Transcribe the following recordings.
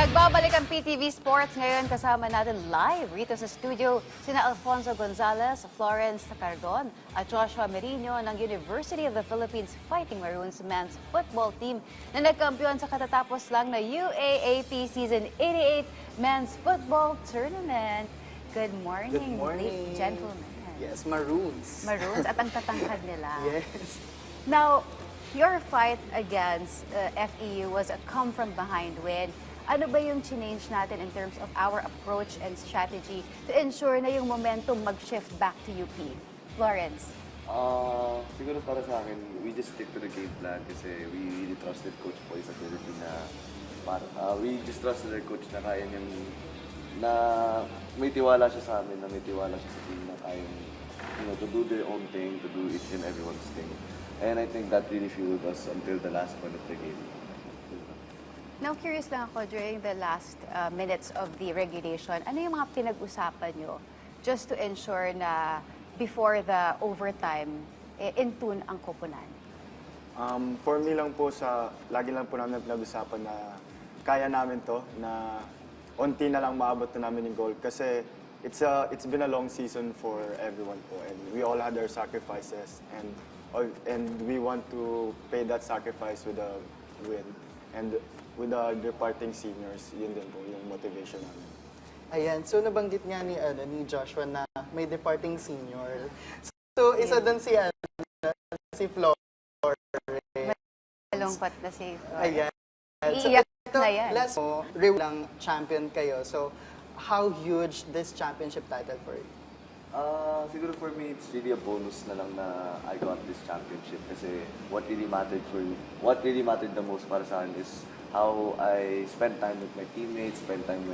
Nagbabalik ang PTV Sports ngayon, kasama natin live rito sa studio sina Alfonso Gonzales, Florenz Tacardon at Joshua Meriño ng University of the Philippines Fighting Maroons men's football team na nagkampeon sa katatapos lang na UAAP Season 88 Men's Football Tournament. Good morning, Good morning. ladies and gentlemen. Yes, Maroons. Maroons at ang tatangkad nila. Yes. Now, your fight against FEU was a come-from-behind win. Ano ba yung change natin in terms of our approach and strategy to ensure na yung momentum mag-shift back to UP? Florence? Siguro para sa akin, we just stick to the game plan kasi we really trusted Coach Boy sa Philippines na we just trusted our coach na kaya niyang na may tiwala siya sa amin, na may tiwala siya sa team na kaya to do their own thing, to do each and everyone's thing. And I think that really fueled us until the last point of the game. Now, curious lang ako, during the last minutes of the regulation, ano yung mga pinag-usapan nyo just to ensure na before the overtime, in tune ang koponan? For me lang po, lagi lang po namin pinag-usapan na kaya namin to, na unti na lang maabot na namin yung goal. Kasi it's been a long season for everyone po, and we all had our sacrifices, and we want to pay that sacrifice with a win. And with the departing seniors, yun din po yung motivation namin. Ayan, so nabanggit nga ni Joshua na may departing senior. So isa doon si Florence. Malungkot na si Ayan. So Iiyak ito, na yan. last mo, lang champion kayo. So how huge this championship title for you? Siguro for me, it's really a bonus na lang na I got this championship kasi what really mattered the most para sa akin is how I spent time with my teammates, spent time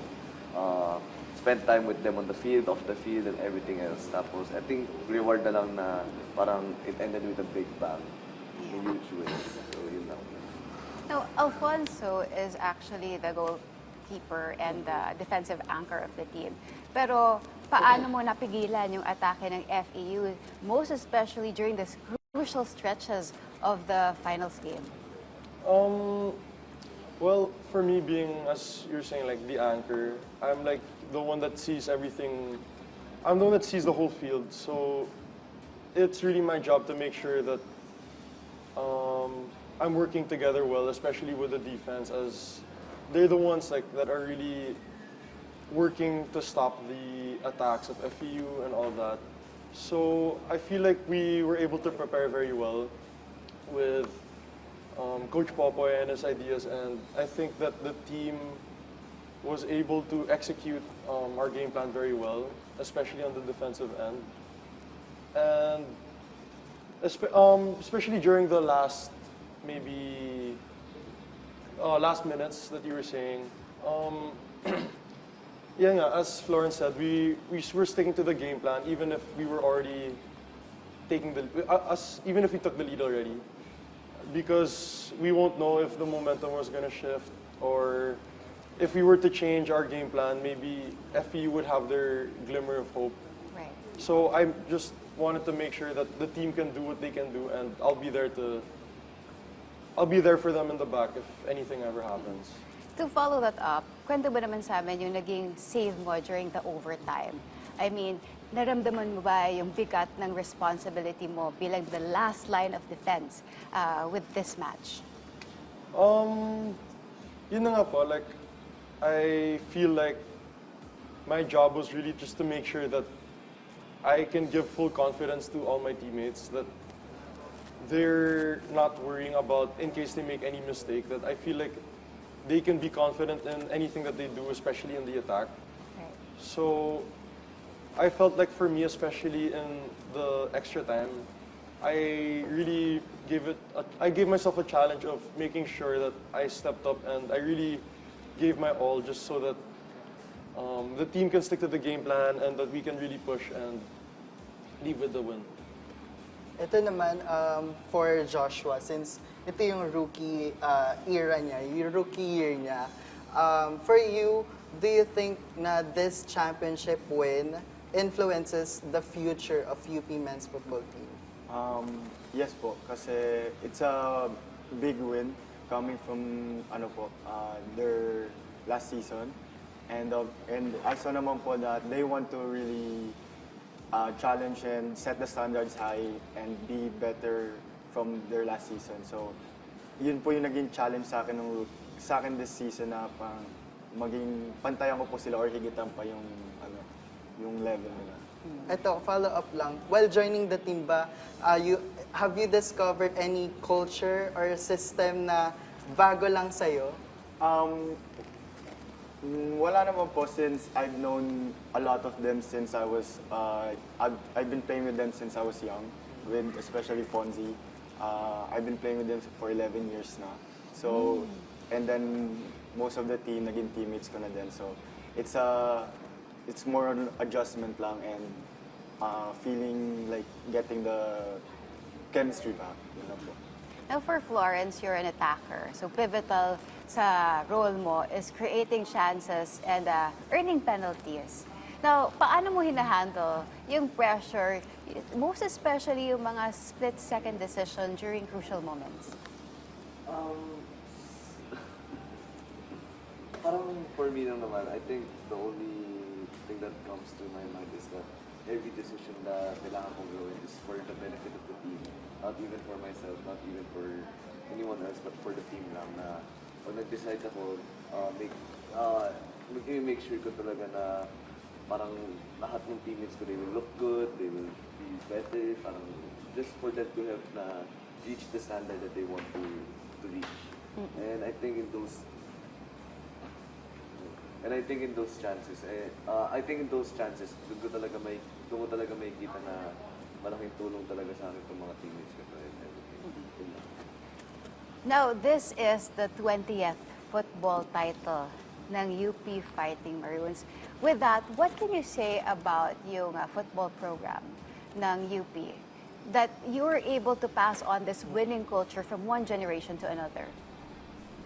with them on the field, off the field, and everything else. Tapos, I think reward na lang na parang it ended with a big bang, a huge win. So, yun lang. Now, Alfonso is actually the goalkeeper and the defensive anchor of the team. Pero paano mo napigilan yung atake ng FEU, most especially during the crucial stretches of the finals game? Well, for me being, as you're saying, like the anchor, I'm like the one that sees everything. I'm the one that sees the whole field. So it's really my job to make sure that I'm working together well, especially with the defense, as they're the ones like that are really working to stop the attacks of FEU and all that. So I feel like we were able to prepare very well with Coach Popoy and his ideas, and I think that the team was able to execute our game plan very well, especially on the defensive end. And especially during the last last minutes that you were saying. Yeah, nga, as Florence said, we were sticking to the game plan, even if we were already taking even if we took the lead already, because we won't know if the momentum was going to shift, or if we were to change our game plan, maybe FE would have their glimmer of hope. Right. So I just wanted to make sure that the team can do what they can do, and I'll be there for them in the back if anything ever happens. To follow that up, kwento ba naman sa amin yung naging save mo during the overtime? I mean, naramdaman mo ba yung bigat ng responsibility mo bilang the last line of defense with this match? Yun na nga po, like, I feel like my job was really just to make sure that I can give full confidence to all my teammates, that they're not worrying about in case they make any mistake, that I feel like they can be confident in anything that they do, especially in the attack. Right. So I felt like for me, especially in the extra time, I really I gave myself a challenge of making sure that I stepped up and I really gave my all, just so that the team can stick to the game plan and that we can really push and leave with the win. Ito naman, for Joshua, since ito yung rookie era niya, yung rookie year niya, for you, do you think na this championship win influences the future of UP men's football team? Yes po, kasi it's a big win coming from their last season. And I saw naman po that they want to really challenge and set the standards high and be better from their last season. So, yun po yung naging challenge sa akin this season na maging pantayan ko po sila or higitan pa yung level nila. Ito, follow up lang. While joining the team ba, have you discovered any culture or system na bago lang sa'yo? Wala naman po since I've known a lot of them since I was, I've been playing with them since I was young, with especially Fonzie. I've been playing with them for 11 years na. So, and then most of the team, naging teammates ko na din. So, it's more an adjustment lang and feeling like getting the chemistry back. Yun lang po. Now for Florenz, you're an attacker. So pivotal sa role mo is creating chances and earning penalties. Now, paano mo hinahandle yung pressure, most especially yung mga split-second decision during crucial moments? Parang for me lang naman, I think the only thing that comes to my mind is that every decision na kailangan kong gawin is for the benefit of the team. Not even for myself, not even for anyone else, but for the team lang na pag nag-decide ako, make sure ko talaga na parang lahat ng teammates ko, they will look good, they will be better, parang just for them to have na reach the standard that they want to reach. And I think in those chances, doon ko talaga may kita na malaking tulong talaga sa akin itong mga teammates ko and everything. Now, this is the 20th football title ng UP Fighting Maroons. With that, what can you say about yung football program ng UP that you were able to pass on this winning culture from one generation to another?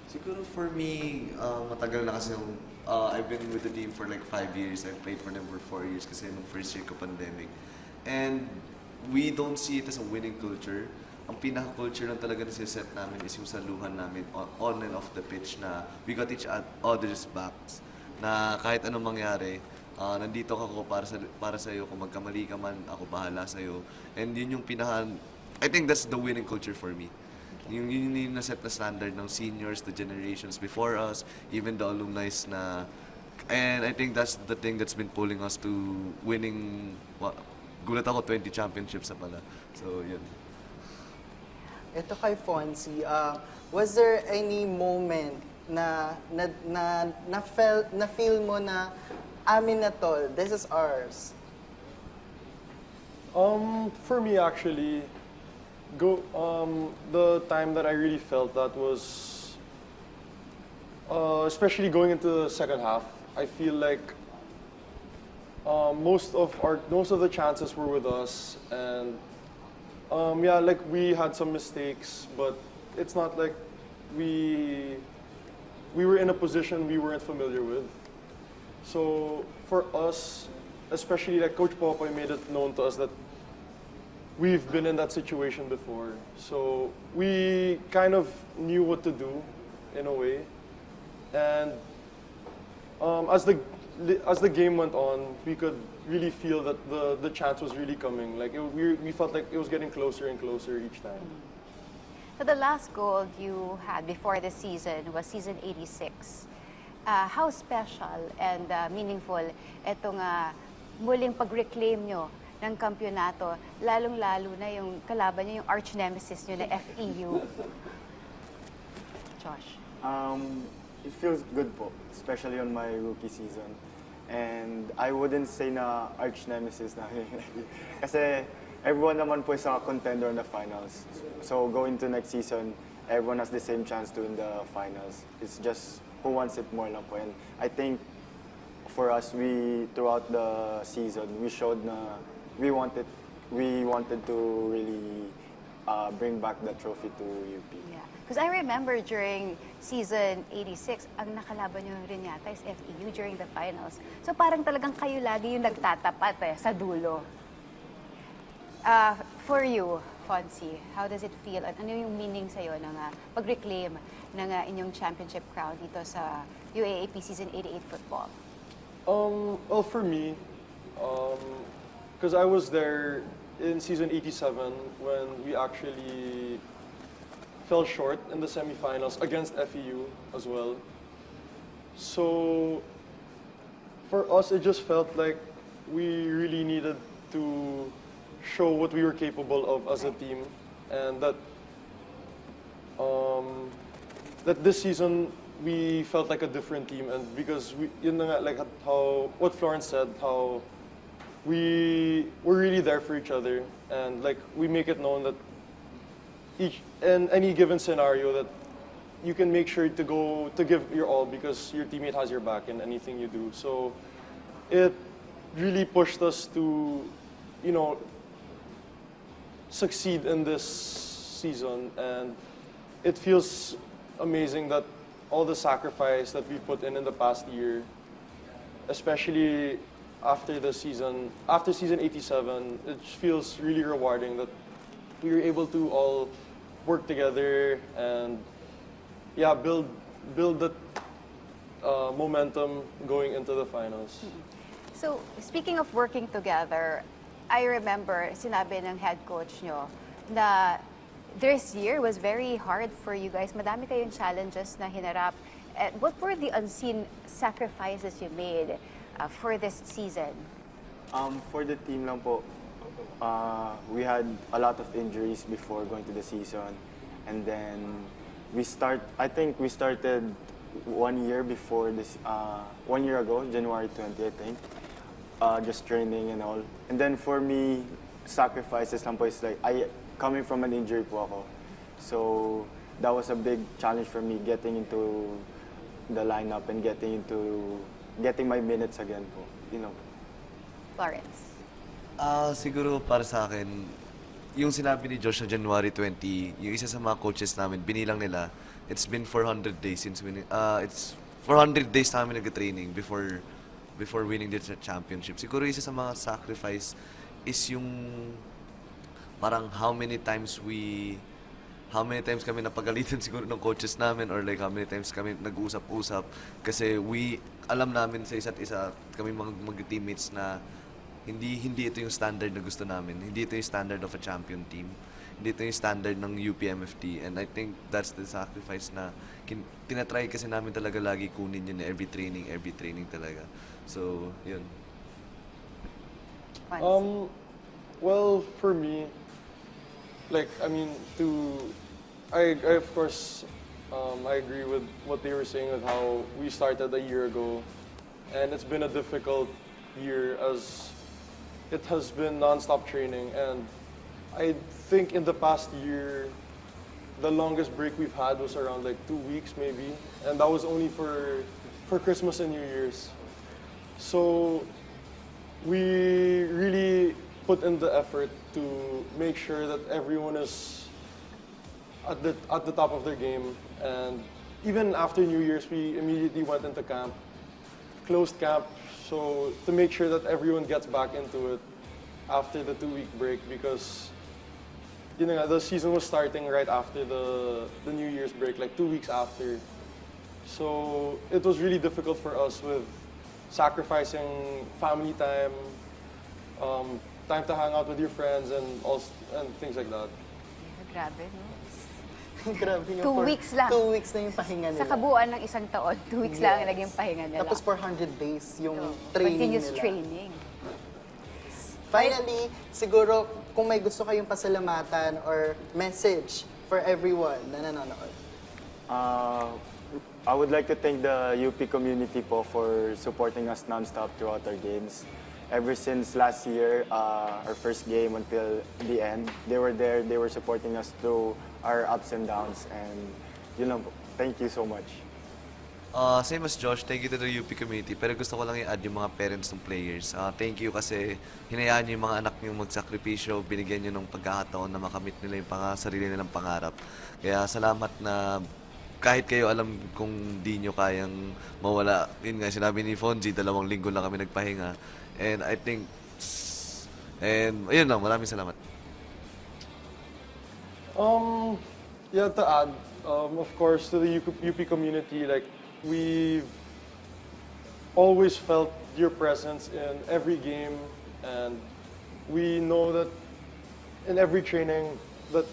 Siguro for me, matagal na kasi I've been with the team for like 5 years. I've played for them for 4 years kasi nung first year ko pandemic. And we don't see it as a winning culture. Ang pinaka-culture lang talaga na siset namin is yung saluhan namin on and off the pitch na we got each other's backs. Na kahit anong mangyari, nandito ako para sa iyo. Kung magkamali ka man, ako bahala sa iyo. And yun yung I think that's the winning culture for me. Yung naset na standard ng seniors, the generations before us, even the alumni na. And I think that's the thing that's been pulling us to winning. Gulat ako 20 championships na pala. So yun. Ito kay Fonzie, was there any moment na feel mo na amin na to, this is ours? For me actually, the time that I really felt that was, especially going into the second half, I feel like most of the chances were with us, and like we had some mistakes, but it's not like we were in a position we weren't familiar with. So for us, especially like Coach Popoy made it known to us that we've been in that situation before. So we kind of knew what to do in a way, and as the game went on, we could really feel that the chance was really coming. Like we felt like it was getting closer and closer each time. So the last goal you had before the season was season 86. How special and meaningful itong muling pag-reclaim nyo ng kampyonato, lalong-lalo na yung kalaban nyo, yung arch nemesis nyo na FEU? Josh? It feels good po, especially on my rookie season. And I wouldn't say na arch nemesis na kasi everyone naman po is a contender in the finals. So going to next season, everyone has the same chance to win the finals. It's just who wants it more lang po. And I think for us, throughout the season, we showed na we wanted to really bring back the trophy to UP. Yeah. Because I remember during season 86, ang nakalaban nyo rin yata is FEU during the finals. So parang talagang kayo lagi yung nagtatapat sa dulo. For you, Fonzie, how does it feel? Ano yung meaning sa'yo ng pag-reclaim ng inyong championship crown dito sa UAAP Season 88 football? Well, for me, because I was there in season 87 when we actually fell short in the semifinals against FEU as well. So for us, it just felt like we really needed to show what we were capable of as a team, and that that this season we felt like a different team, and because we, yun na nga, like how what Florence said, how we're really there for each other, and like we make it known that each in any given scenario that you can make sure to give your all because your teammate has your back in anything you do. So it really pushed us to, you know, succeed in this season, and it feels amazing that all the sacrifice that we put in the past year, especially after season 87, it feels really rewarding that we were able to all work together and build that momentum going into the finals. So, speaking of working together, I remember sinabi ng head coach nyo na this year was very hard for you guys. Madami kayong challenges na hinarap. What were the unseen sacrifices you made for this season? For the team lang po, we had a lot of injuries before going to the season. And then I think we started 1 year before this, 1 year ago, January 20, I think. Just training and all. And then for me, sacrifices lang po is like, coming from an injury po ako. So that was a big challenge for me, getting into the lineup and getting my minutes again po, you know. Florence. Siguro para sa akin, yung sinabi ni Josh na January 20, yung isa sa mga coaches namin, binilang nila, it's been 400 days since winning, it's 400 days namin nag-training before winning the championship. Siguro isa sa mga sacrifice is yung parang how many times kami napagalitan siguro ng coaches namin, or like how many times kami nag-usap-usap kasi alam namin sa isa't isa, kami mga teammates na hindi ito yung standard na gusto namin. Hindi ito yung standard of a champion team. Hindi ito yung standard ng UPMFT, and I think that's the sacrifice na tinatry kasi namin talaga lagi kunin yun every training talaga. So, yun. Well, for me, like, I mean, I of course, I agree with what they were saying with how we started a year ago, and it's been a difficult year as it has been non-stop training, and I think in the past year, the longest break we've had was around like 2 weeks maybe, and that was only for Christmas and New Year's. So we really put in the effort to make sure that everyone is at the top of their game, and even after New Year's, we immediately went into camp, closed camp, so to make sure that everyone gets back into it after the 2-week break, because you know the season was starting right after the New Year's break, like 2 weeks after. So it was really difficult for us with sacrificing family time, time to hang out with your friends, and things like that. Grabe, no? Grabe yung 2 weeks lang. 2 weeks na yung pahinga nila. Sa kabuuan ng isang taon, 2 weeks lang ang naging pahinga nila. Tapos 400 days yung training Continuous nila. training. Finally, siguro kung may gusto kayong pasalamatan or message for everyone na nanonood. I would like to thank the UP community po for supporting us non-stop throughout our games. Ever since last year, our first game until the end, they were there, they were supporting us through our ups and downs, and yun lang po. Thank you so much. Same as Josh, thank you to the UP community. Pero gusto ko lang i-add yung mga parents ng players. Thank you kasi hinayaan niyo yung mga anak niyo magsakripisyo, binigyan niyo ng pagkakataon na makamit nila yung sarili nilang pangarap. Kaya salamat na kahit kayo alam kung di nyo kayang mawala. Yun nga, sinabi ni Fonzie, 2 linggo lang kami nagpahinga. And I think, ayun lang, maraming salamat. Yeah, to add, of course, to the UP community, like, we've always felt your presence in every game, and we know that in every training that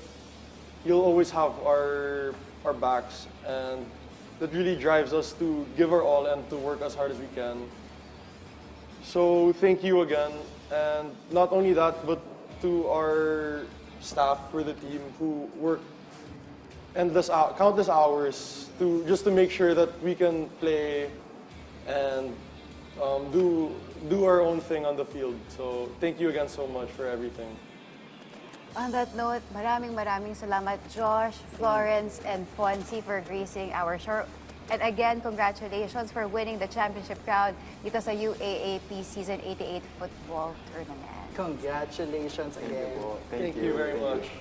you'll always have our backs, and that really drives us to give our all and to work as hard as we can. So thank you again, and not only that, but to our staff for the team who work countless hours just to make sure that we can play and do our own thing on the field. So thank you again so much for everything. On that note, maraming salamat, Josh, Florence, and Fonzie for gracing our show. And again, congratulations for winning the championship crown dito sa UAAP Season 88 Football Tournament. Congratulations again. po. Thank you very much.